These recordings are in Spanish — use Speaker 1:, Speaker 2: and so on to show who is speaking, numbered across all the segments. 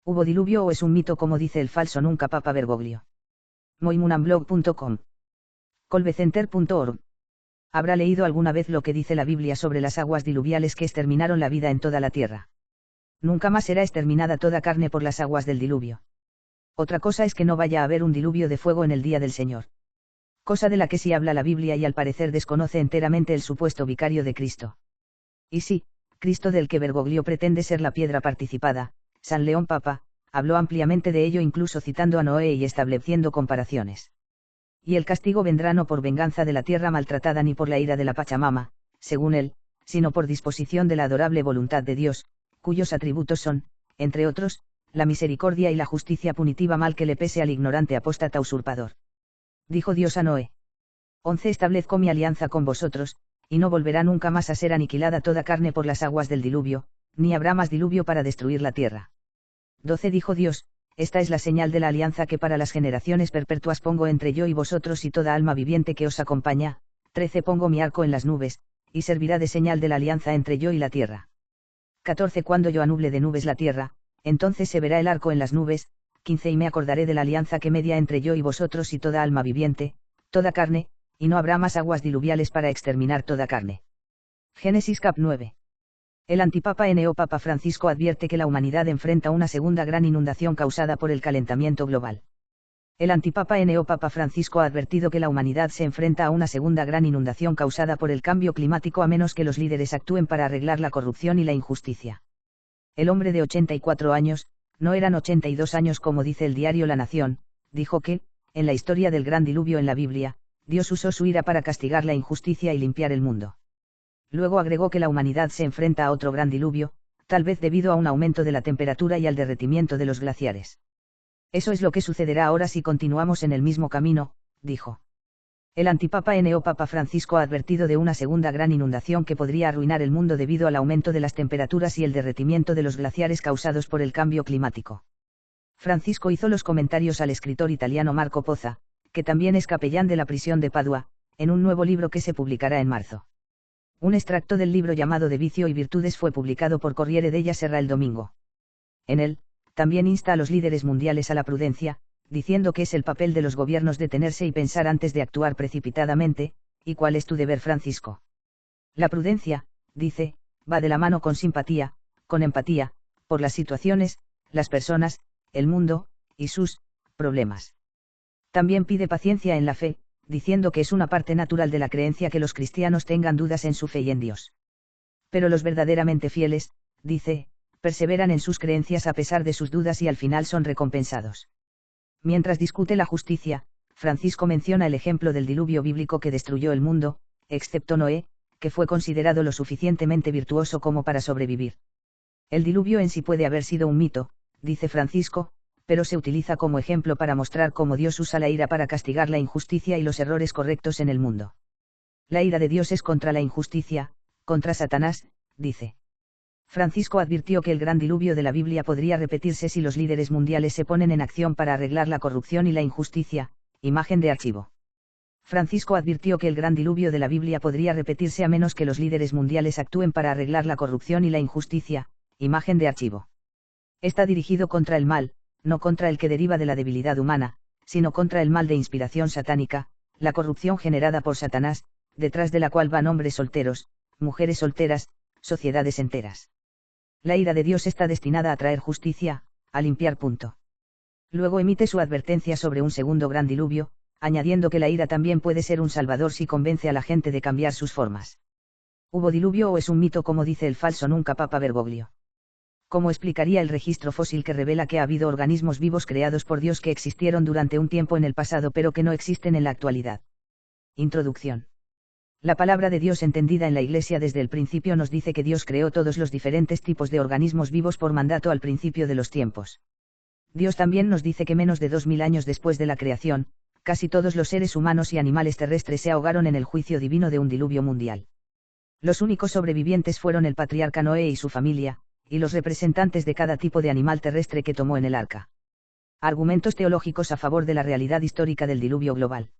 Speaker 1: ¿Hubo diluvio o es un mito como dice el falso nunca Papa Bergoglio? moimunamblog.com. colbecenter.org. ¿Habrá leído alguna vez lo que dice la Biblia sobre las aguas diluviales que exterminaron la vida en toda la tierra? Nunca más será exterminada toda carne por las aguas del diluvio. Otra cosa es que no vaya a haber un diluvio de fuego en el día del Señor. Cosa de la que sí habla la Biblia y al parecer desconoce enteramente el supuesto vicario de Cristo. Y sí, Cristo del que Bergoglio pretende ser la piedra participada, San León Papa, habló ampliamente de ello incluso citando a Noé y estableciendo comparaciones. Y el castigo vendrá no por venganza de la tierra maltratada ni por la ira de la Pachamama, según él, sino por disposición de la adorable voluntad de Dios, cuyos atributos son, entre otros, la misericordia y la justicia punitiva mal que le pese al ignorante apóstata usurpador. Dijo Dios a Noé. 11 Establezco mi alianza con vosotros, y no volverá nunca más a ser aniquilada toda carne por las aguas del diluvio, ni habrá más diluvio para destruir la tierra. 12 Dijo Dios, esta es la señal de la alianza que para las generaciones perpetuas pongo entre yo y vosotros y toda alma viviente que os acompaña. 13 Pongo mi arco en las nubes, y servirá de señal de la alianza entre yo y la tierra. 14 Cuando yo anuble de nubes la tierra, entonces se verá el arco en las nubes. 15 Y me acordaré de la alianza que media entre yo y vosotros y toda alma viviente, toda carne, y no habrá más aguas diluviales para exterminar toda carne. Génesis cap 9. El antipapa Papa Francisco advierte que la humanidad enfrenta una segunda gran inundación causada por el calentamiento global. El antipapa Papa Francisco ha advertido que la humanidad se enfrenta a una segunda gran inundación causada por el cambio climático a menos que los líderes actúen para arreglar la corrupción y la injusticia. El hombre de 84 años, no eran 82 años como dice el diario La Nación, dijo que, en la historia del gran diluvio en la Biblia, Dios usó su ira para castigar la injusticia y limpiar el mundo. Luego agregó que la humanidad se enfrenta a otro gran diluvio, tal vez debido a un aumento de la temperatura y al derretimiento de los glaciares. Eso es lo que sucederá ahora si continuamos en el mismo camino, dijo. El antipapa Papa Francisco ha advertido de una segunda gran inundación que podría arruinar el mundo debido al aumento de las temperaturas y el derretimiento de los glaciares causados por el cambio climático. Francisco hizo los comentarios al escritor italiano Marco Pozza, que también es capellán de la prisión de Padua, en un nuevo libro que se publicará en marzo. Un extracto del libro llamado De vicio y virtudes fue publicado por Corriere della Sera el domingo. En él, también insta a los líderes mundiales a la prudencia, diciendo que es el papel de los gobiernos detenerse y pensar antes de actuar precipitadamente. ¿Y cuál es tu deber, Francisco? La prudencia, dice, va de la mano con simpatía, con empatía, por las situaciones, las personas, el mundo, y sus problemas. También pide paciencia en la fe, diciendo que es una parte natural de la creencia que los cristianos tengan dudas en su fe y en Dios. Pero los verdaderamente fieles, dice, perseveran en sus creencias a pesar de sus dudas y al final son recompensados. Mientras discute la justicia, Francisco menciona el ejemplo del diluvio bíblico que destruyó el mundo, excepto Noé, que fue considerado lo suficientemente virtuoso como para sobrevivir. El diluvio en sí puede haber sido un mito, dice Francisco, pero se utiliza como ejemplo para mostrar cómo Dios usa la ira para castigar la injusticia y los errores correctos en el mundo. La ira de Dios es contra la injusticia, contra Satanás, dice. Francisco advirtió que el gran diluvio de la Biblia podría repetirse si los líderes mundiales se ponen en acción para arreglar la corrupción y la injusticia. Imagen de archivo. Francisco advirtió que el gran diluvio de la Biblia podría repetirse a menos que los líderes mundiales actúen para arreglar la corrupción y la injusticia. Imagen de archivo. Está dirigido contra el mal, no contra el que deriva de la debilidad humana, sino contra el mal de inspiración satánica, la corrupción generada por Satanás, detrás de la cual van hombres solteros, mujeres solteras, sociedades enteras. La ira de Dios está destinada a traer justicia, a limpiar. Luego emite su advertencia sobre un segundo gran diluvio, añadiendo que la ira también puede ser un salvador si convence a la gente de cambiar sus formas. ¿Hubo diluvio o es un mito como dice el falso nunca Papa Bergoglio? ¿Cómo explicaría el registro fósil que revela que ha habido organismos vivos creados por Dios que existieron durante un tiempo en el pasado pero que no existen en la actualidad? Introducción. La palabra de Dios entendida en la Iglesia desde el principio nos dice que Dios creó todos los diferentes tipos de organismos vivos por mandato al principio de los tiempos. Dios también nos dice que menos de 2000 años después de la creación, casi todos los seres humanos y animales terrestres se ahogaron en el juicio divino de un diluvio mundial. Los únicos sobrevivientes fueron el patriarca Noé y su familia, y los representantes de cada tipo de animal terrestre que tomó en el arca. Argumentos teológicos a favor de la realidad histórica del diluvio global.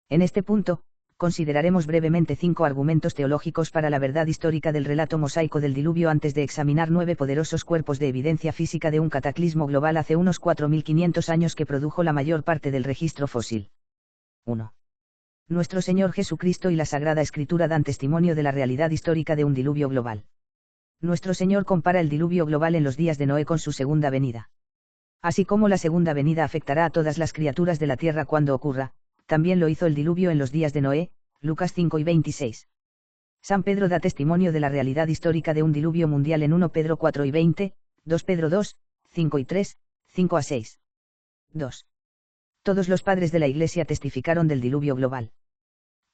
Speaker 1: En este punto, consideraremos brevemente 5 argumentos teológicos para la verdad histórica del relato mosaico del diluvio antes de examinar 9 poderosos cuerpos de evidencia física de un cataclismo global hace unos 4500 años que produjo la mayor parte del registro fósil. 1. Nuestro Señor Jesucristo y la Sagrada Escritura dan testimonio de la realidad histórica de un diluvio global. Nuestro Señor compara el diluvio global en los días de Noé con su segunda venida. Así como la segunda venida afectará a todas las criaturas de la tierra cuando ocurra, también lo hizo el diluvio en los días de Noé, Lucas 5 y 26. San Pedro da testimonio de la realidad histórica de un diluvio mundial en 1 Pedro 4 y 20, 2 Pedro 2, 5 y 3, 5 a 6. 2. Todos los padres de la Iglesia testificaron del diluvio global.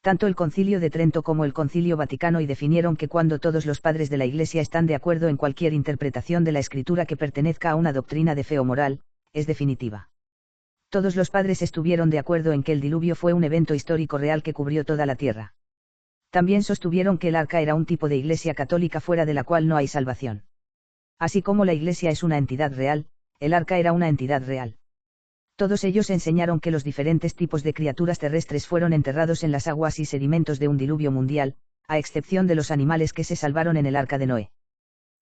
Speaker 1: Tanto el Concilio de Trento como el Concilio Vaticano y definieron que cuando todos los padres de la Iglesia están de acuerdo en cualquier interpretación de la Escritura que pertenezca a una doctrina de fe o moral, es definitiva. Todos los padres estuvieron de acuerdo en que el diluvio fue un evento histórico real que cubrió toda la tierra. También sostuvieron que el arca era un tipo de iglesia católica fuera de la cual no hay salvación. Así como la iglesia es una entidad real, el arca era una entidad real. Todos ellos enseñaron que los diferentes tipos de criaturas terrestres fueron enterrados en las aguas y sedimentos de un diluvio mundial, a excepción de los animales que se salvaron en el arca de Noé.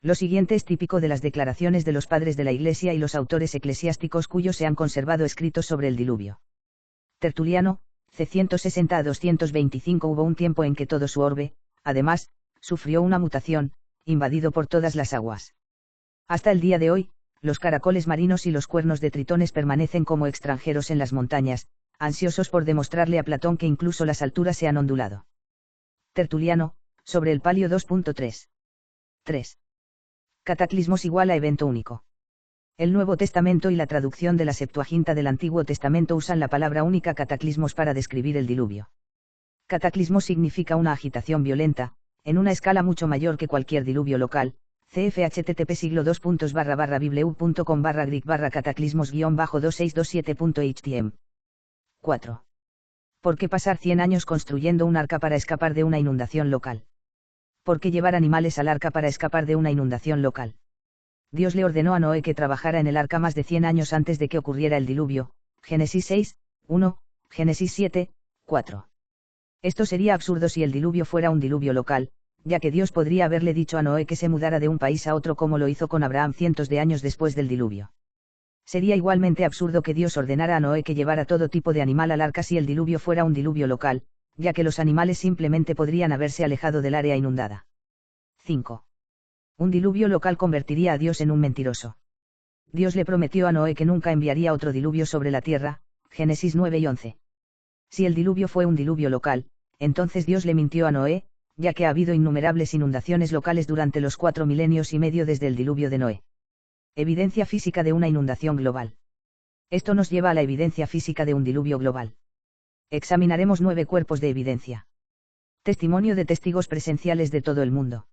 Speaker 1: Lo siguiente es típico de las declaraciones de los padres de la Iglesia y los autores eclesiásticos cuyos se han conservado escritos sobre el diluvio. Tertuliano, c. 160 a 225. Hubo un tiempo en que todo su orbe, además, sufrió una mutación, invadido por todas las aguas. Hasta el día de hoy, los caracoles marinos y los cuernos de tritones permanecen como extranjeros en las montañas, ansiosos por demostrarle a Platón que incluso las alturas se han ondulado. Tertuliano, sobre el Palio 2.3. 3. Cataclismos igual a evento único. El Nuevo Testamento y la traducción de la Septuaginta del Antiguo Testamento usan la palabra única cataclismos para describir el diluvio. Cataclismo significa una agitación violenta, en una escala mucho mayor que cualquier diluvio local. Cf http://bibleu.com/greek/cataclismos-2627.htm. 4. ¿Por qué pasar 100 años construyendo un arca para escapar de una inundación local? ¿Por qué llevar animales al arca para escapar de una inundación local? Dios le ordenó a Noé que trabajara en el arca más de 100 años antes de que ocurriera el diluvio. Génesis 6, 1, Génesis 7, 4. Esto sería absurdo si el diluvio fuera un diluvio local, ya que Dios podría haberle dicho a Noé que se mudara de un país a otro como lo hizo con Abraham cientos de años después del diluvio. Sería igualmente absurdo que Dios ordenara a Noé que llevara todo tipo de animal al arca si el diluvio fuera un diluvio local, ya que los animales simplemente podrían haberse alejado del área inundada. 5. Un diluvio local convertiría a Dios en un mentiroso. Dios le prometió a Noé que nunca enviaría otro diluvio sobre la tierra, Génesis 9 y 11. Si el diluvio fue un diluvio local, entonces Dios le mintió a Noé, ya que ha habido innumerables inundaciones locales durante los 4 milenios y medio desde el diluvio de Noé. Evidencia física de una inundación global. Esto nos lleva a la evidencia física de un diluvio global. Examinaremos 9 cuerpos de evidencia. Testimonio de testigos presenciales de todo el mundo.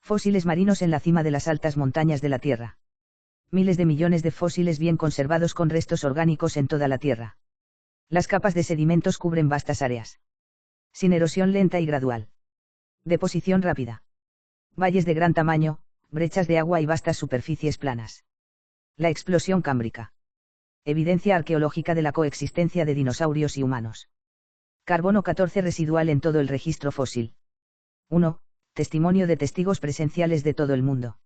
Speaker 1: Fósiles marinos en la cima de las altas montañas de la Tierra. Miles de millones de fósiles bien conservados con restos orgánicos en toda la Tierra. Las capas de sedimentos cubren vastas áreas. Sin erosión lenta y gradual. Deposición rápida. Valles de gran tamaño, brechas de agua y vastas superficies planas. La explosión cámbrica. Evidencia arqueológica de la coexistencia de dinosaurios y humanos. Carbono 14 residual en todo el registro fósil. 1. Testimonio de testigos presenciales de todo el mundo.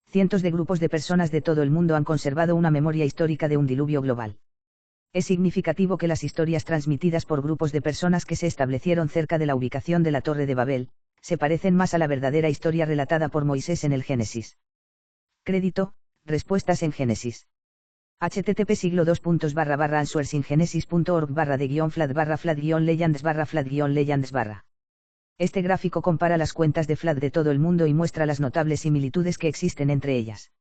Speaker 1: Cientos de grupos de personas de todo el mundo han conservado una memoria histórica de un diluvio global. Es significativo que las historias transmitidas por grupos de personas que se establecieron cerca de la ubicación de la Torre de Babel, se parecen más a la verdadera historia relatada por Moisés en el Génesis. Crédito, respuestas en Génesis. http://answersingenesis.org/de-flat/flat-legends/legends/. Este gráfico compara las cuentas de Flat de todo el mundo y muestra las notables similitudes que existen entre ellas.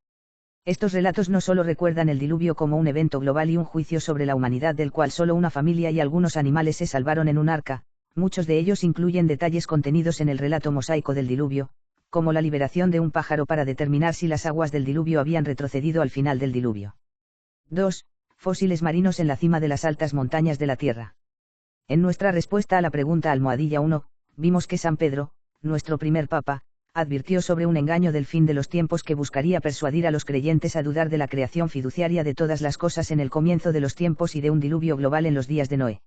Speaker 1: Estos relatos no solo recuerdan el diluvio como un evento global y un juicio sobre la humanidad del cual solo una familia y algunos animales se salvaron en un arca, muchos de ellos incluyen detalles contenidos en el relato mosaico del diluvio, como la liberación de un pájaro para determinar si las aguas del diluvio habían retrocedido al final del diluvio. 2. Fósiles marinos en la cima de las altas montañas de la Tierra. En nuestra respuesta a la pregunta almohadilla 1, vimos que San Pedro, nuestro primer papa, advirtió sobre un engaño del fin de los tiempos que buscaría persuadir a los creyentes a dudar de la creación fiduciaria de todas las cosas en el comienzo de los tiempos y de un diluvio global en los días de Noé.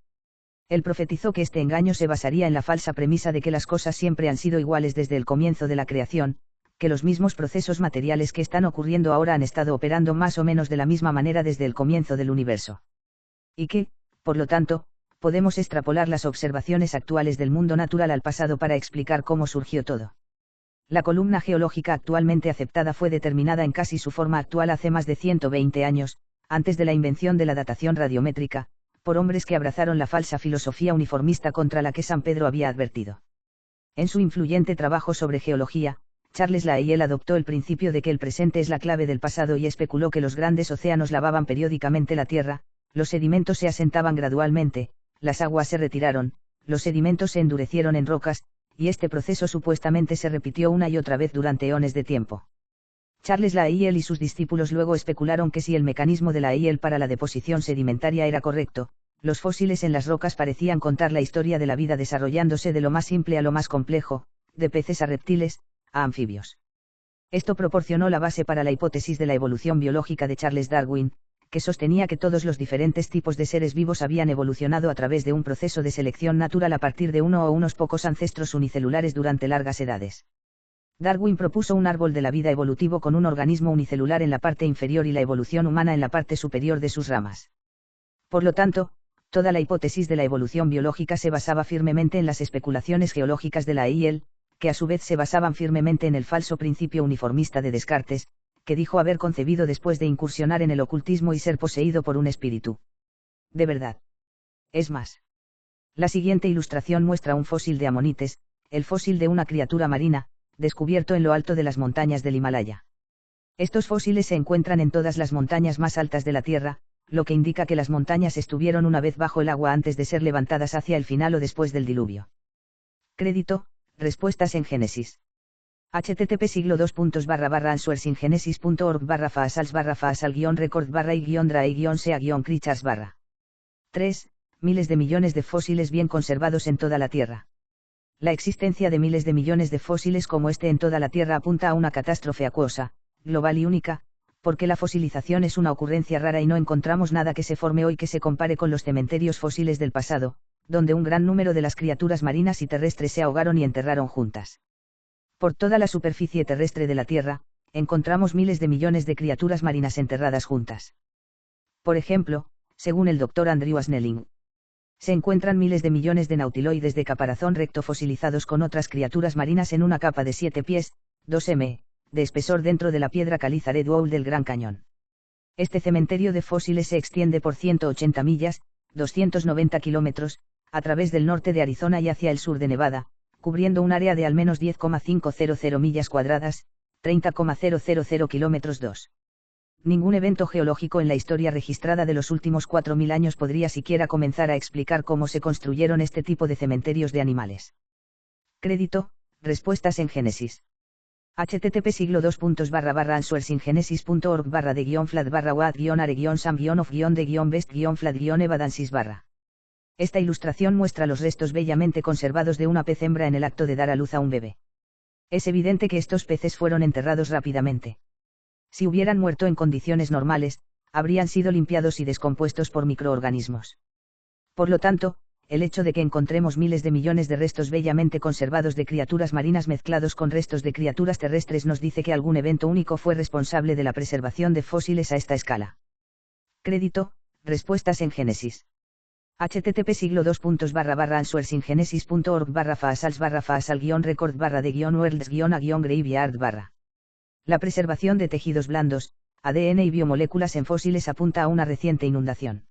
Speaker 1: Él profetizó que este engaño se basaría en la falsa premisa de que las cosas siempre han sido iguales desde el comienzo de la creación, que los mismos procesos materiales que están ocurriendo ahora han estado operando más o menos de la misma manera desde el comienzo del universo. Y que, por lo tanto, podemos extrapolar las observaciones actuales del mundo natural al pasado para explicar cómo surgió todo. La columna geológica actualmente aceptada fue determinada en casi su forma actual hace más de 120 años, antes de la invención de la datación radiométrica, por hombres que abrazaron la falsa filosofía uniformista contra la que San Pedro había advertido. En su influyente trabajo sobre geología, Charles Lyell adoptó el principio de que el presente es la clave del pasado y especuló que los grandes océanos lavaban periódicamente la Tierra, los sedimentos se asentaban gradualmente, las aguas se retiraron, los sedimentos se endurecieron en rocas, y este proceso supuestamente se repitió una y otra vez durante eones de tiempo. Charles Lyell y sus discípulos luego especularon que si el mecanismo de Lyell para la deposición sedimentaria era correcto, los fósiles en las rocas parecían contar la historia de la vida desarrollándose de lo más simple a lo más complejo, de peces a reptiles, a anfibios. Esto proporcionó la base para la hipótesis de la evolución biológica de Charles Darwin, que sostenía que todos los diferentes tipos de seres vivos habían evolucionado a través de un proceso de selección natural a partir de uno o unos pocos ancestros unicelulares durante largas edades. Darwin propuso un árbol de la vida evolutivo con un organismo unicelular en la parte inferior y la evolución humana en la parte superior de sus ramas. Por lo tanto, toda la hipótesis de la evolución biológica se basaba firmemente en las especulaciones geológicas de Lyell, que a su vez se basaban firmemente en el falso principio uniformista de Descartes, que dijo haber concebido después de incursionar en el ocultismo y ser poseído por un espíritu. De verdad. Es más. La siguiente ilustración muestra un fósil de amonites, el fósil de una criatura marina, descubierto en lo alto de las montañas del Himalaya. Estos fósiles se encuentran en todas las montañas más altas de la Tierra, lo que indica que las montañas estuvieron una vez bajo el agua antes de ser levantadas hacia el final o después del diluvio. Crédito, respuestas en Génesis. http://answers-in-genesis.org/fasals/fasal-record/i-dra-i-sea-creatures/. 3. Miles de millones de fósiles bien conservados en toda la Tierra. La existencia de miles de millones de fósiles como este en toda la Tierra apunta a una catástrofe acuosa, global y única, porque la fosilización es una ocurrencia rara y no encontramos nada que se forme hoy que se compare con los cementerios fósiles del pasado, donde un gran número de las criaturas marinas y terrestres se ahogaron y enterraron juntas. Por toda la superficie terrestre de la Tierra, encontramos miles de millones de criaturas marinas enterradas juntas. Por ejemplo, según el Dr. Andrew Snelling, se encuentran miles de millones de nautiloides de caparazón recto fosilizados con otras criaturas marinas en una capa de 7 pies, 2 m, de espesor dentro de la piedra caliza Red Wall del Gran Cañón. Este cementerio de fósiles se extiende por 180 millas, 290 kilómetros, a través del norte de Arizona y hacia el sur de Nevada, cubriendo un área de al menos 10,500 millas cuadradas, 30,000 kilómetros 2. Ningún evento geológico en la historia registrada de los últimos 4.000 años podría siquiera comenzar a explicar cómo se construyeron este tipo de cementerios de animales. Crédito, respuestas en Génesis. http://answers-in-genesis.org/de-flat-wad-are-sam-of-de-best-flat-evadansis/. Esta ilustración muestra los restos bellamente conservados de una pez hembra en el acto de dar a luz a un bebé. Es evidente que estos peces fueron enterrados rápidamente. Si hubieran muerto en condiciones normales, habrían sido limpiados y descompuestos por microorganismos. Por lo tanto, el hecho de que encontremos miles de millones de restos bellamente conservados de criaturas marinas mezclados con restos de criaturas terrestres nos dice que algún evento único fue responsable de la preservación de fósiles a esta escala. Crédito, respuestas en Génesis. http://answers-in-genesis.org/fasals/fasal-record/de-worlds-a-graveyard/. La preservación de tejidos blandos, ADN y biomoléculas en fósiles apunta a una reciente inundación.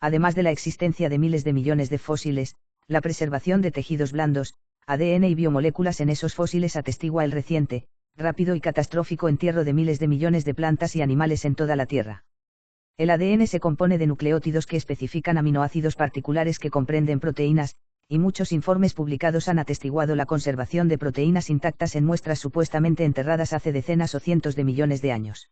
Speaker 1: Además de la existencia de miles de millones de fósiles, la preservación de tejidos blandos, ADN y biomoléculas en esos fósiles atestigua el reciente, rápido y catastrófico entierro de miles de millones de plantas y animales en toda la Tierra. El ADN se compone de nucleótidos que especifican aminoácidos particulares que comprenden proteínas, y muchos informes publicados han atestiguado la conservación de proteínas intactas en muestras supuestamente enterradas hace decenas o cientos de millones de años.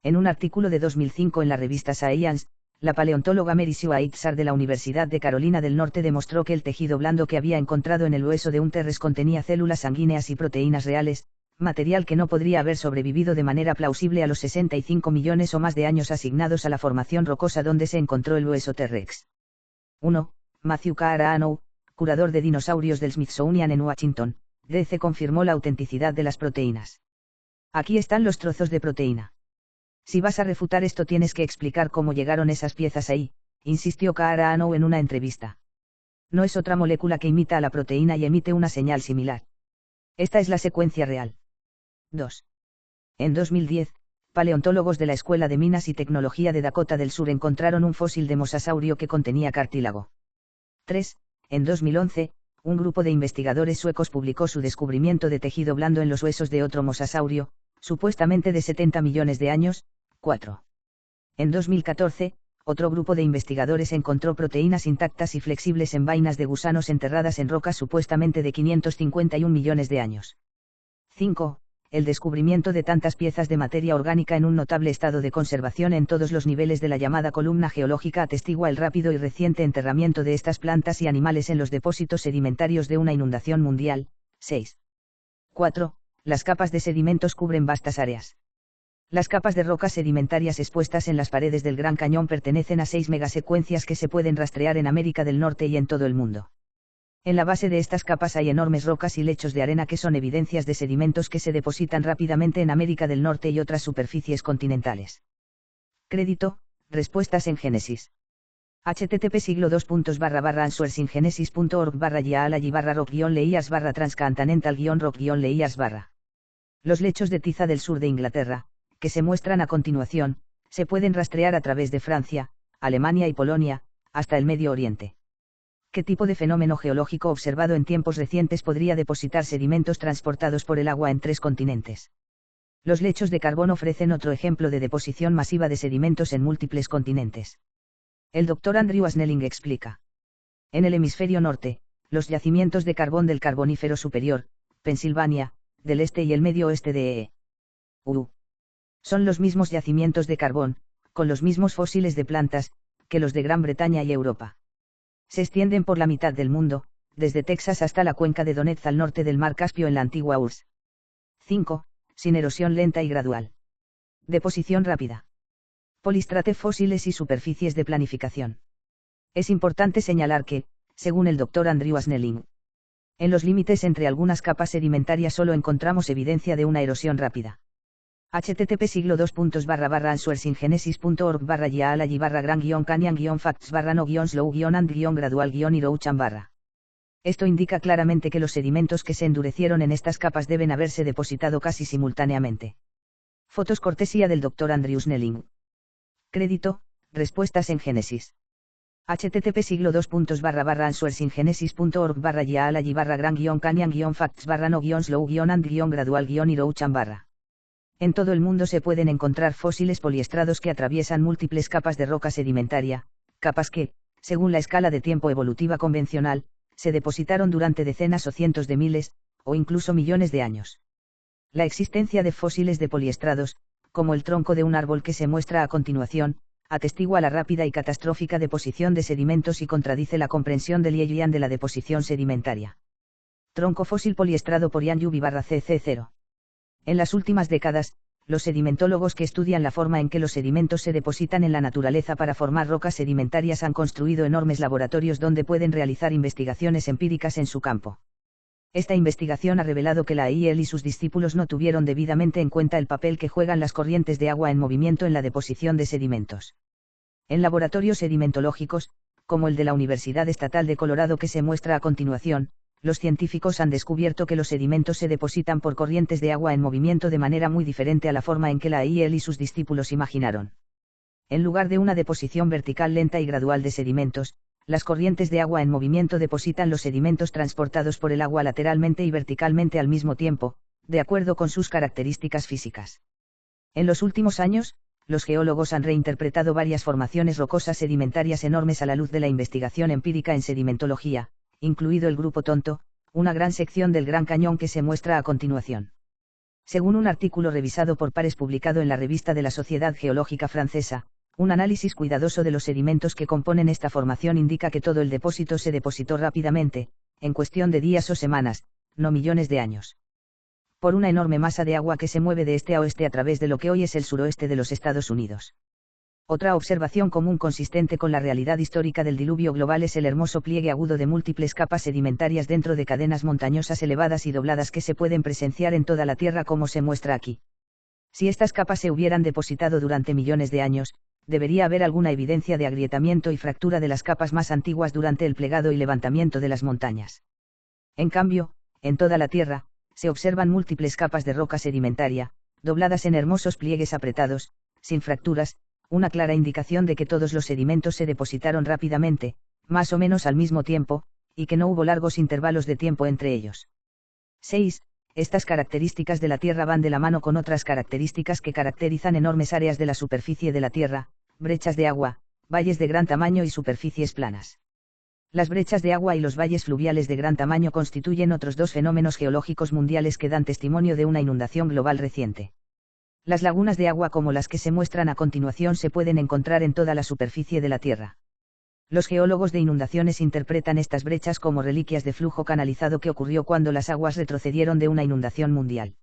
Speaker 1: En un artículo de 2005 en la revista Science, la paleontóloga Mary Sue Aitzar de la Universidad de Carolina del Norte demostró que el tejido blando que había encontrado en el hueso de un T-rex contenía células sanguíneas y proteínas reales, material que no podría haber sobrevivido de manera plausible a los 65 millones o más de años asignados a la formación rocosa donde se encontró el hueso T-rex. 1. Matthew K. Aranow, curador de dinosaurios del Smithsonian en Washington, D.C. confirmó la autenticidad de las proteínas. Aquí están los trozos de proteína. Si vas a refutar esto tienes que explicar cómo llegaron esas piezas ahí, insistió K. Aranow en una entrevista. No es otra molécula que imita a la proteína y emite una señal similar. Esta es la secuencia real. 2. En 2010, paleontólogos de la Escuela de Minas y Tecnología de Dakota del Sur encontraron un fósil de mosasaurio que contenía cartílago. 3. En 2011, un grupo de investigadores suecos publicó su descubrimiento de tejido blando en los huesos de otro mosasaurio, supuestamente de 70 millones de años. 4. En 2014, otro grupo de investigadores encontró proteínas intactas y flexibles en vainas de gusanos enterradas en rocas supuestamente de 551 millones de años. 5. El descubrimiento de tantas piezas de materia orgánica en un notable estado de conservación en todos los niveles de la llamada columna geológica atestigua el rápido y reciente enterramiento de estas plantas y animales en los depósitos sedimentarios de una inundación mundial. 6. 4. Las capas de sedimentos cubren vastas áreas. Las capas de rocas sedimentarias expuestas en las paredes del Gran Cañón pertenecen a 6 megasecuencias que se pueden rastrear en América del Norte y en todo el mundo. En la base de estas capas hay enormes rocas y lechos de arena que son evidencias de sedimentos que se depositan rápidamente en América del Norte y otras superficies continentales. Crédito, respuestas en Génesis. http://answers-in-genesis.org/yaala-rock-leiars/transcontinental-rock-leiars/. Los lechos de tiza del sur de Inglaterra, que se muestran a continuación, se pueden rastrear a través de Francia, Alemania y Polonia, hasta el Medio Oriente. ¿Qué tipo de fenómeno geológico observado en tiempos recientes podría depositar sedimentos transportados por el agua en 3 continentes? Los lechos de carbón ofrecen otro ejemplo de deposición masiva de sedimentos en múltiples continentes. El Dr. Andrew Snelling explica. En el hemisferio norte, los yacimientos de carbón del Carbonífero superior, Pensilvania, del este y el medio oeste de EU. Son los mismos yacimientos de carbón, con los mismos fósiles de plantas, que los de Gran Bretaña y Europa. Se extienden por la mitad del mundo, desde Texas hasta la cuenca de Donetsk al norte del mar Caspio en la antigua URSS. 5. Sin erosión lenta y gradual. Deposición rápida. Polistrate fósiles y superficies de planificación. Es importante señalar que, según el Dr. Andrew Snelling, en los límites entre algunas capas sedimentarias solo encontramos evidencia de una erosión rápida. http://answers-in-genesis.org/yaala-gran-canyon-facts-no-slow-and-gradual-irouchan-. Esto indica claramente que los sedimentos que se endurecieron en estas capas deben haberse depositado casi simultáneamente. Fotos cortesía del Dr. Andrew Snelling. Crédito, respuestas en Génesis. http://answers-in-genesis.org/yaala-gran-canyon-facts-no-slow-and-gradual-irouchan-. En todo el mundo se pueden encontrar fósiles poliestrados que atraviesan múltiples capas de roca sedimentaria, capas que, según la escala de tiempo evolutiva convencional, se depositaron durante decenas o cientos de miles, o incluso millones de años. La existencia de fósiles de poliestrados, como el tronco de un árbol que se muestra a continuación, atestigua la rápida y catastrófica deposición de sedimentos y contradice la comprensión del Yeyan de la deposición sedimentaria. Tronco fósil poliestrado por Yanyu-CC0. En las últimas décadas, los sedimentólogos que estudian la forma en que los sedimentos se depositan en la naturaleza para formar rocas sedimentarias han construido enormes laboratorios donde pueden realizar investigaciones empíricas en su campo. Esta investigación ha revelado que la él y sus discípulos no tuvieron debidamente en cuenta el papel que juegan las corrientes de agua en movimiento en la deposición de sedimentos. En laboratorios sedimentológicos, como el de la Universidad Estatal de Colorado que se muestra a continuación, los científicos han descubierto que los sedimentos se depositan por corrientes de agua en movimiento de manera muy diferente a la forma en que la él y sus discípulos imaginaron. En lugar de una deposición vertical lenta y gradual de sedimentos, las corrientes de agua en movimiento depositan los sedimentos transportados por el agua lateralmente y verticalmente al mismo tiempo, de acuerdo con sus características físicas. En los últimos años, los geólogos han reinterpretado varias formaciones rocosas sedimentarias enormes a la luz de la investigación empírica en sedimentología, incluido el Grupo Tonto, una gran sección del Gran Cañón que se muestra a continuación. Según un artículo revisado por pares publicado en la revista de la Sociedad Geológica Francesa, un análisis cuidadoso de los sedimentos que componen esta formación indica que todo el depósito se depositó rápidamente, en cuestión de días o semanas, no millones de años. Por una enorme masa de agua que se mueve de este a oeste a través de lo que hoy es el suroeste de los Estados Unidos. Otra observación común consistente con la realidad histórica del diluvio global es el hermoso pliegue agudo de múltiples capas sedimentarias dentro de cadenas montañosas elevadas y dobladas que se pueden presenciar en toda la Tierra como se muestra aquí. Si estas capas se hubieran depositado durante millones de años, debería haber alguna evidencia de agrietamiento y fractura de las capas más antiguas durante el plegado y levantamiento de las montañas. En cambio, en toda la Tierra, se observan múltiples capas de roca sedimentaria, dobladas en hermosos pliegues apretados, sin fracturas, una clara indicación de que todos los sedimentos se depositaron rápidamente, más o menos al mismo tiempo, y que no hubo largos intervalos de tiempo entre ellos. 6. Estas características de la Tierra van de la mano con otras características que caracterizan enormes áreas de la superficie de la Tierra, brechas de agua, valles de gran tamaño y superficies planas. Las brechas de agua y los valles fluviales de gran tamaño constituyen otros dos fenómenos geológicos mundiales que dan testimonio de una inundación global reciente. Las lagunas de agua como las que se muestran a continuación se pueden encontrar en toda la superficie de la Tierra. Los geólogos de inundaciones interpretan estas brechas como reliquias de flujo canalizado que ocurrió cuando las aguas retrocedieron de una inundación mundial.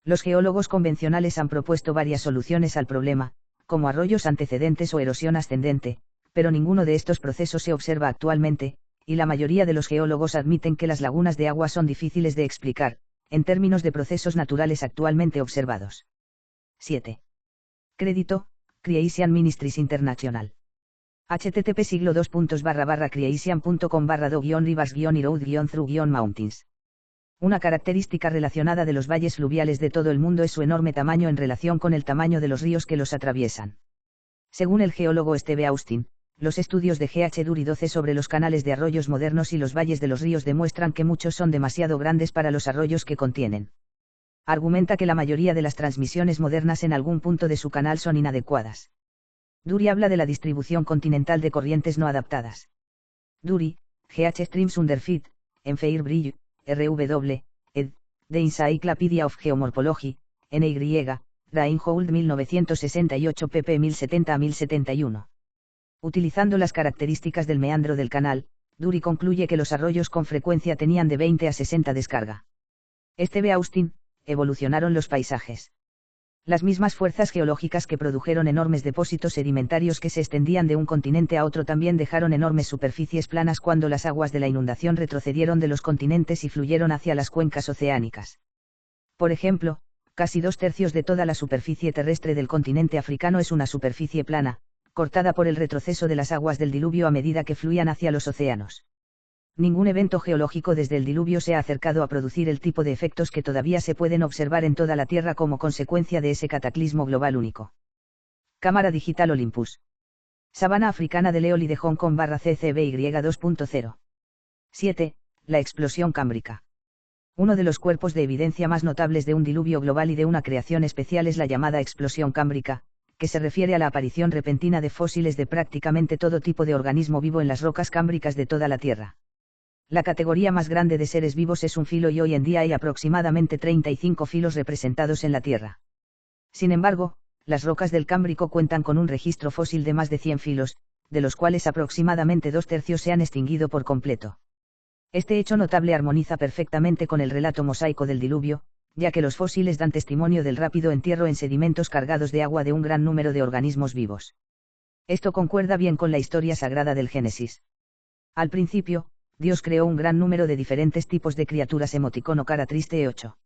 Speaker 1: Los geólogos convencionales han propuesto varias soluciones al problema, como arroyos antecedentes o erosión ascendente, pero ninguno de estos procesos se observa actualmente, y la mayoría de los geólogos admiten que las lagunas de agua son difíciles de explicar, en términos de procesos naturales actualmente observados. 7. Crédito, Creation Ministries International. http://creation.com/do-rivers-road-through-mountains. Una característica relacionada de los valles fluviales de todo el mundo es su enorme tamaño en relación con el tamaño de los ríos que los atraviesan. Según el geólogo Steve Austin, los estudios de G.H. Dury 12 sobre los canales de arroyos modernos y los valles de los ríos demuestran que muchos son demasiado grandes para los arroyos que contienen. Argumenta que la mayoría de las transmisiones modernas en algún punto de su canal son inadecuadas. Dury habla de la distribución continental de corrientes no adaptadas. Dury, G.H. Streams Underfit, en Fairbridge, R.W., ed., The Encyclopedia of Geomorphology, N.Y., Reinhold 1968 pp 1070-1071. Utilizando las características del meandro del canal, Dury concluye que los arroyos con frecuencia tenían de 20 a 60 descarga. Steve Austin, evolucionaron los paisajes. Las mismas fuerzas geológicas que produjeron enormes depósitos sedimentarios que se extendían de un continente a otro también dejaron enormes superficies planas cuando las aguas de la inundación retrocedieron de los continentes y fluyeron hacia las cuencas oceánicas. Por ejemplo, casi 2/3 de toda la superficie terrestre del continente africano es una superficie plana, cortada por el retroceso de las aguas del diluvio a medida que fluían hacia los océanos. Ningún evento geológico desde el diluvio se ha acercado a producir el tipo de efectos que todavía se pueden observar en toda la Tierra como consecuencia de ese cataclismo global único. Cámara Digital Olympus. Sabana africana de Leoli de Hong Kong /CCBY 2.0. 7. La explosión cámbrica. Uno de los cuerpos de evidencia más notables de un diluvio global y de una creación especial es la llamada explosión cámbrica, que se refiere a la aparición repentina de fósiles de prácticamente todo tipo de organismo vivo en las rocas cámbricas de toda la Tierra. La categoría más grande de seres vivos es un filo y hoy en día hay aproximadamente 35 filos representados en la Tierra. Sin embargo, las rocas del Cámbrico cuentan con un registro fósil de más de 100 filos, de los cuales aproximadamente 2/3 se han extinguido por completo. Este hecho notable armoniza perfectamente con el relato mosaico del diluvio, ya que los fósiles dan testimonio del rápido entierro en sedimentos cargados de agua de un gran número de organismos vivos. Esto concuerda bien con la historia sagrada del Génesis. Al principio, Dios creó un gran número de diferentes tipos de criaturas emoticono cara triste 8.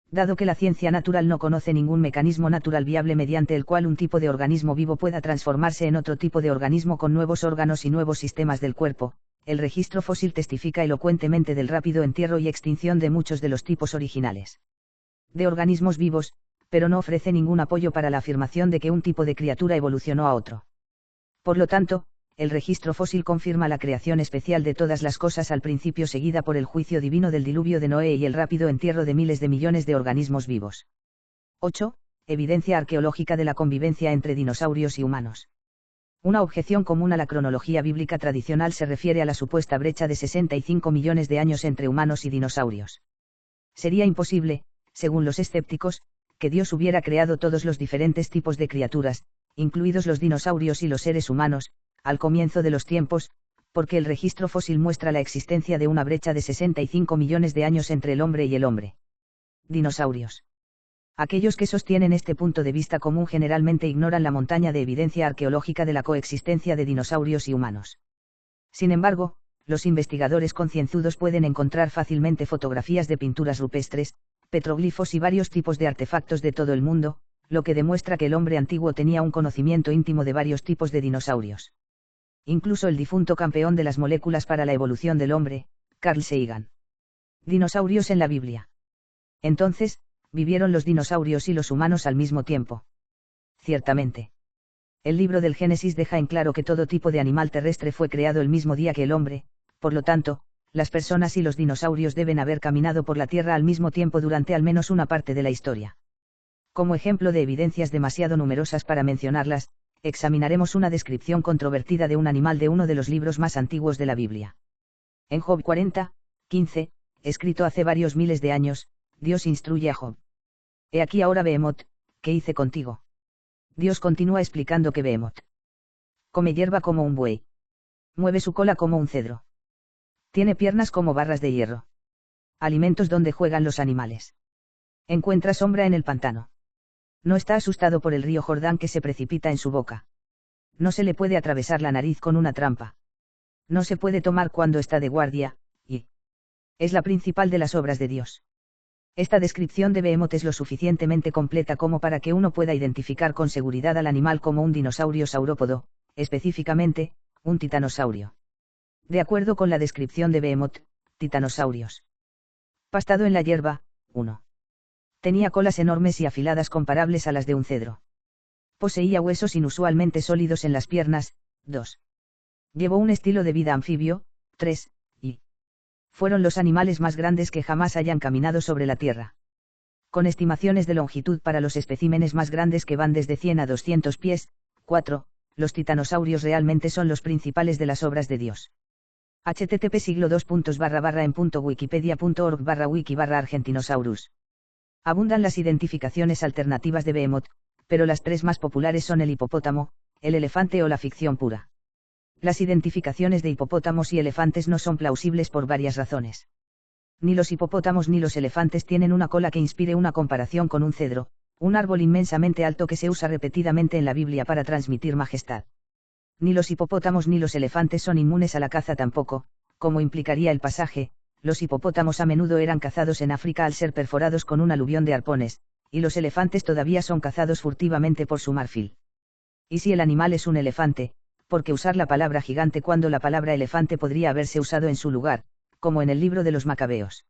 Speaker 1: Dado que la ciencia natural no conoce ningún mecanismo natural viable mediante el cual un tipo de organismo vivo pueda transformarse en otro tipo de organismo con nuevos órganos y nuevos sistemas del cuerpo, el registro fósil testifica elocuentemente del rápido entierro y extinción de muchos de los tipos originales de organismos vivos, pero no ofrece ningún apoyo para la afirmación de que un tipo de criatura evolucionó a otro. Por lo tanto, el registro fósil confirma la creación especial de todas las cosas al principio seguida por el juicio divino del diluvio de Noé y el rápido entierro de miles de millones de organismos vivos. 8. Evidencia arqueológica de la convivencia entre dinosaurios y humanos. Una objeción común a la cronología bíblica tradicional se refiere a la supuesta brecha de 65 millones de años entre humanos y dinosaurios. Sería imposible, según los escépticos, que Dios hubiera creado todos los diferentes tipos de criaturas, incluidos los dinosaurios y los seres humanos, al comienzo de los tiempos, porque el registro fósil muestra la existencia de una brecha de 65 millones de años entre el hombre y el hombre. Dinosaurios. Aquellos que sostienen este punto de vista común generalmente ignoran la montaña de evidencia arqueológica de la coexistencia de dinosaurios y humanos. Sin embargo, los investigadores concienzudos pueden encontrar fácilmente fotografías de pinturas rupestres, petroglifos y varios tipos de artefactos de todo el mundo, lo que demuestra que el hombre antiguo tenía un conocimiento íntimo de varios tipos de dinosaurios. Incluso el difunto campeón de las moléculas para la evolución del hombre, Carl Sagan. Dinosaurios en la Biblia. Entonces, ¿vivieron los dinosaurios y los humanos al mismo tiempo? Ciertamente. El libro del Génesis deja en claro que todo tipo de animal terrestre fue creado el mismo día que el hombre, por lo tanto, las personas y los dinosaurios deben haber caminado por la Tierra al mismo tiempo durante al menos una parte de la historia. Como ejemplo de evidencias demasiado numerosas para mencionarlas, examinaremos una descripción controvertida de un animal de uno de los libros más antiguos de la Biblia. En Job 40, 15, escrito hace varios miles de años, Dios instruye a Job. He aquí ahora Behemoth, ¿qué hice contigo? Dios continúa explicando que Behemoth come hierba como un buey. Mueve su cola como un cedro. Tiene piernas como barras de hierro. Alimentos donde juegan los animales. Encuentra sombra en el pantano. No está asustado por el río Jordán que se precipita en su boca. No se le puede atravesar la nariz con una trampa. No se puede tomar cuando está de guardia, y es la principal de las obras de Dios. Esta descripción de Behemoth es lo suficientemente completa como para que uno pueda identificar con seguridad al animal como un dinosaurio saurópodo, específicamente, un titanosaurio. De acuerdo con la descripción de Behemoth, titanosaurios. Pastado en la hierba, 1. Tenía colas enormes y afiladas comparables a las de un cedro. Poseía huesos inusualmente sólidos en las piernas, 2. Llevó un estilo de vida anfibio, 3, y fueron los animales más grandes que jamás hayan caminado sobre la Tierra. Con estimaciones de longitud para los especímenes más grandes que van desde 100 a 200 pies, 4, los titanosaurios realmente son los principales de las obras de Dios. http://en.wikipedia.org/wiki/argentinosaurus. Abundan las identificaciones alternativas de Behemoth, pero las tres más populares son el hipopótamo, el elefante o la ficción pura. Las identificaciones de hipopótamos y elefantes no son plausibles por varias razones. Ni los hipopótamos ni los elefantes tienen una cola que inspire una comparación con un cedro, un árbol inmensamente alto que se usa repetidamente en la Biblia para transmitir majestad. Ni los hipopótamos ni los elefantes son inmunes a la caza tampoco, como implicaría el pasaje. Los hipopótamos a menudo eran cazados en África al ser perforados con un aluvión de arpones, y los elefantes todavía son cazados furtivamente por su marfil. Y si el animal es un elefante, ¿por qué usar la palabra gigante cuando la palabra elefante podría haberse usado en su lugar, como en el libro de los Macabeos?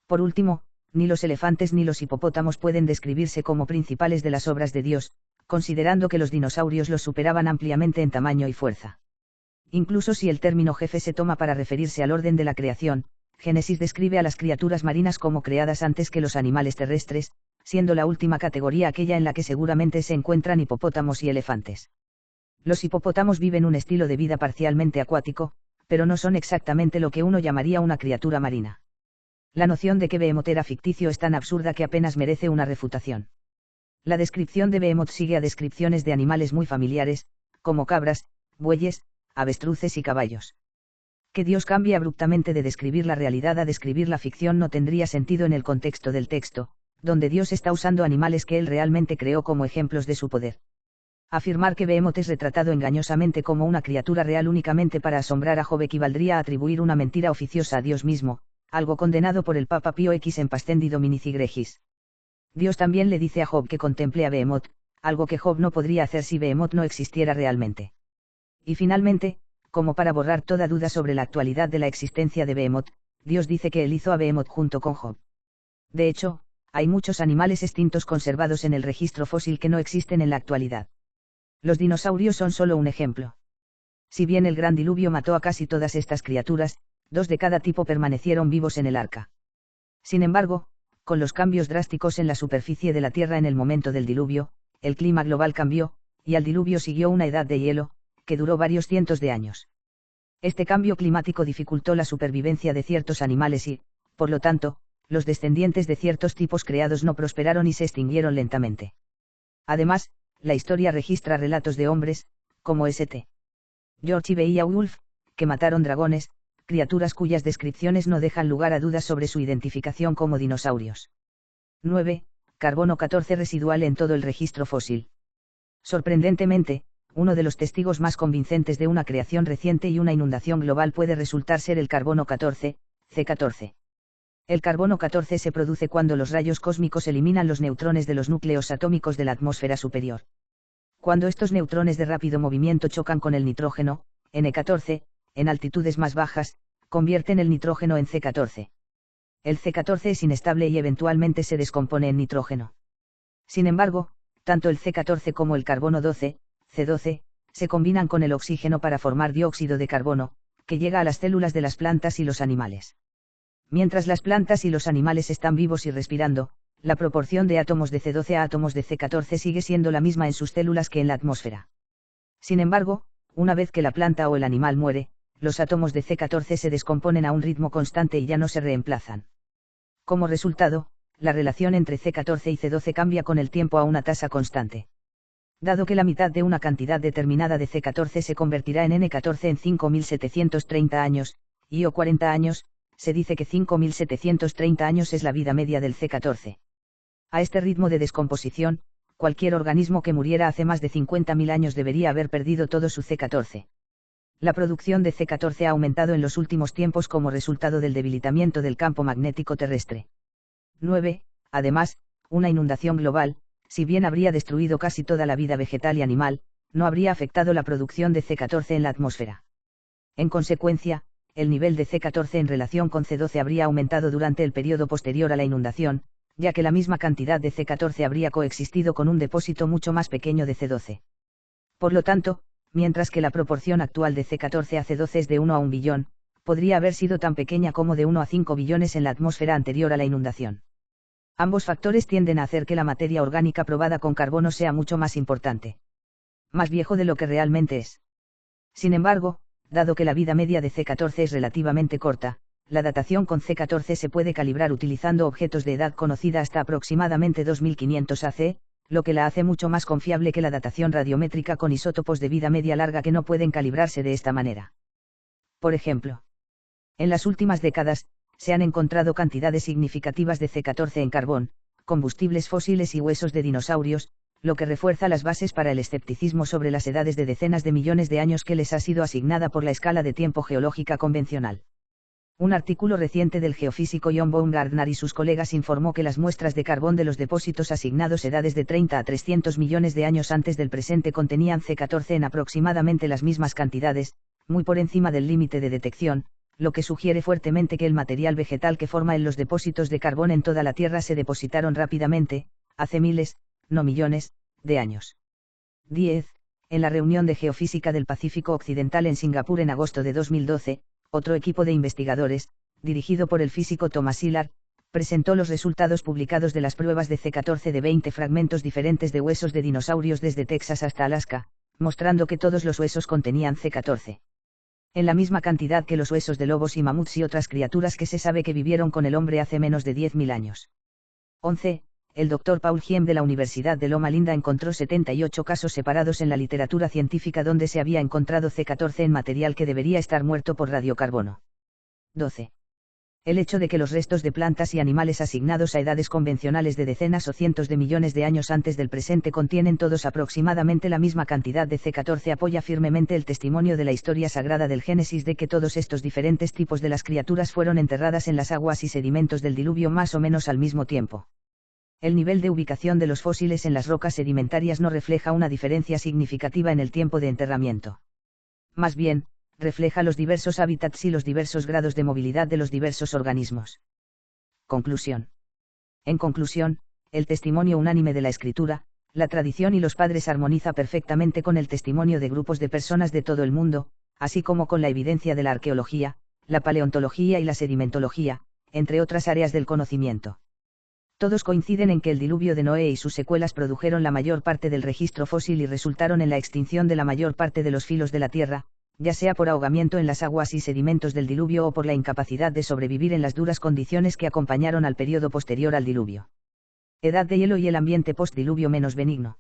Speaker 1: Por último, ni los elefantes ni los hipopótamos pueden describirse como principales de las obras de Dios, considerando que los dinosaurios los superaban ampliamente en tamaño y fuerza. Incluso si el término jefe se toma para referirse al orden de la creación, Génesis describe a las criaturas marinas como creadas antes que los animales terrestres, siendo la última categoría aquella en la que seguramente se encuentran hipopótamos y elefantes. Los hipopótamos viven un estilo de vida parcialmente acuático, pero no son exactamente lo que uno llamaría una criatura marina. La noción de que Behemoth era ficticio es tan absurda que apenas merece una refutación. La descripción de Behemoth sigue a descripciones de animales muy familiares, como cabras, bueyes, avestruces y caballos. Que Dios cambie abruptamente de describir la realidad a describir la ficción no tendría sentido en el contexto del texto, donde Dios está usando animales que él realmente creó como ejemplos de su poder. Afirmar que Behemoth es retratado engañosamente como una criatura real únicamente para asombrar a Job equivaldría a atribuir una mentira oficiosa a Dios mismo, algo condenado por el Papa Pío X en Pastendi Dominici Gregis. Dios también le dice a Job que contemple a Behemoth, algo que Job no podría hacer si Behemoth no existiera realmente. Y finalmente, como para borrar toda duda sobre la actualidad de la existencia de Behemoth, Dios dice que él hizo a Behemoth junto con Job. De hecho, hay muchos animales extintos conservados en el registro fósil que no existen en la actualidad. Los dinosaurios son solo un ejemplo. Si bien el gran diluvio mató a casi todas estas criaturas, 2 de cada tipo permanecieron vivos en el arca. Sin embargo, con los cambios drásticos en la superficie de la Tierra en el momento del diluvio, el clima global cambió, y al diluvio siguió una edad de hielo, que duró varios cientos de años. Este cambio climático dificultó la supervivencia de ciertos animales y, por lo tanto, los descendientes de ciertos tipos creados no prosperaron y se extinguieron lentamente. Además, la historia registra relatos de hombres, como St. George y Beowulf, que mataron dragones, criaturas cuyas descripciones no dejan lugar a dudas sobre su identificación como dinosaurios. 9. carbono 14 residual en todo el registro fósil. Sorprendentemente, uno de los testigos más convincentes de una creación reciente y una inundación global puede resultar ser el carbono 14, C14. El carbono 14 se produce cuando los rayos cósmicos eliminan los neutrones de los núcleos atómicos de la atmósfera superior. Cuando estos neutrones de rápido movimiento chocan con el nitrógeno, N14, en altitudes más bajas, convierten el nitrógeno en C14. El C14 es inestable y eventualmente se descompone en nitrógeno. Sin embargo, tanto el C14 como el carbono 12, C12, se combinan con el oxígeno para formar dióxido de carbono, que llega a las células de las plantas y los animales. Mientras las plantas y los animales están vivos y respirando, la proporción de átomos de C12 a átomos de C14 sigue siendo la misma en sus células que en la atmósfera. Sin embargo, una vez que la planta o el animal muere, los átomos de C14 se descomponen a un ritmo constante y ya no se reemplazan. Como resultado, la relación entre C14 y C12 cambia con el tiempo a una tasa constante. Dado que la mitad de una cantidad determinada de C14 se convertirá en N14 en 5730 años, y o 40 años, se dice que 5730 años es la vida media del C14. A este ritmo de descomposición, cualquier organismo que muriera hace más de 50.000 años debería haber perdido todo su C14. La producción de C14 ha aumentado en los últimos tiempos como resultado del debilitamiento del campo magnético terrestre. 9. Además, una inundación global, si bien habría destruido casi toda la vida vegetal y animal, no habría afectado la producción de C14 en la atmósfera. En consecuencia, el nivel de C14 en relación con C12 habría aumentado durante el periodo posterior a la inundación, ya que la misma cantidad de C14 habría coexistido con un depósito mucho más pequeño de C12. Por lo tanto, mientras que la proporción actual de C14 a C12 es de 1 a 1 billón, podría haber sido tan pequeña como de 1 a 5 billones en la atmósfera anterior a la inundación. Ambos factores tienden a hacer que la materia orgánica probada con carbono sea mucho más importante. Más viejo de lo que realmente es. Sin embargo, dado que la vida media de C14 es relativamente corta, la datación con C14 se puede calibrar utilizando objetos de edad conocida hasta aproximadamente 2500 AC, lo que la hace mucho más confiable que la datación radiométrica con isótopos de vida media larga que no pueden calibrarse de esta manera. Por ejemplo, en las últimas décadas, se han encontrado cantidades significativas de C14 en carbón, combustibles fósiles y huesos de dinosaurios, lo que refuerza las bases para el escepticismo sobre las edades de decenas de millones de años que les ha sido asignada por la escala de tiempo geológica convencional. Un artículo reciente del geofísico John Baumgartner y sus colegas informó que las muestras de carbón de los depósitos asignados edades de 30 a 300 millones de años antes del presente contenían C14 en aproximadamente las mismas cantidades, muy por encima del límite de detección, lo que sugiere fuertemente que el material vegetal que forma en los depósitos de carbón en toda la Tierra se depositaron rápidamente, hace miles, no millones, de años. 10. En la reunión de Geofísica del Pacífico Occidental en Singapur en agosto de 2012, otro equipo de investigadores, dirigido por el físico Thomas Szilard, presentó los resultados publicados de las pruebas de C14 de 20 fragmentos diferentes de huesos de dinosaurios desde Texas hasta Alaska, mostrando que todos los huesos contenían C14. En la misma cantidad que los huesos de lobos y mamuts y otras criaturas que se sabe que vivieron con el hombre hace menos de 10.000 años. 11. El Dr. Paul Hiem de la Universidad de Loma Linda encontró 78 casos separados en la literatura científica donde se había encontrado C14 en material que debería estar muerto por radiocarbono. 12. El hecho de que los restos de plantas y animales asignados a edades convencionales de decenas o cientos de millones de años antes del presente contienen todos aproximadamente la misma cantidad de C14 apoya firmemente el testimonio de la historia sagrada del Génesis de que todos estos diferentes tipos de las criaturas fueron enterradas en las aguas y sedimentos del diluvio más o menos al mismo tiempo. El nivel de ubicación de los fósiles en las rocas sedimentarias no refleja una diferencia significativa en el tiempo de enterramiento. Más bien, refleja los diversos hábitats y los diversos grados de movilidad de los diversos organismos. Conclusión. En conclusión, el testimonio unánime de la escritura, la tradición y los padres armoniza perfectamente con el testimonio de grupos de personas de todo el mundo, así como con la evidencia de la arqueología, la paleontología y la sedimentología, entre otras áreas del conocimiento. Todos coinciden en que el diluvio de Noé y sus secuelas produjeron la mayor parte del registro fósil y resultaron en la extinción de la mayor parte de los filos de la Tierra, ya sea por ahogamiento en las aguas y sedimentos del diluvio o por la incapacidad de sobrevivir en las duras condiciones que acompañaron al periodo posterior al diluvio. Edad de hielo y el ambiente post-diluvio menos benigno.